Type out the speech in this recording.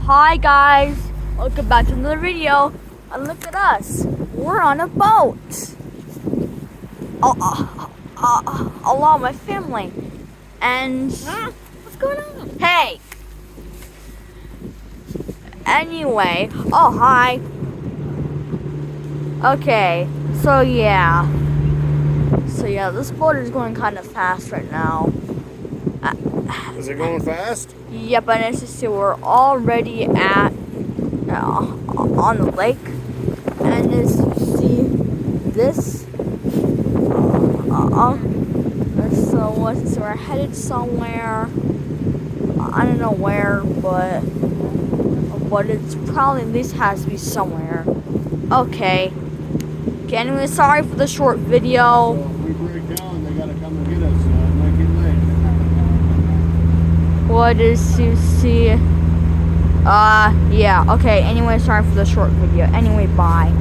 Hi guys, welcome back to another video. And look at us, we're on a boat. Along with my family. And what's going on? Hey. Anyway, oh hi. Okay, so yeah, this boat is going kind of fast right now. Is it going fast? Yep, and it's just we're already at on the lake, and as you see this, so we're headed somewhere. I don't know where, but it's probably at least has to be somewhere. Okay. Anyway, sorry for the short video. So if we break down, they gotta come and get us. It might get late. What is you see? Yeah. Okay. Anyway, sorry for the short video. Anyway, bye.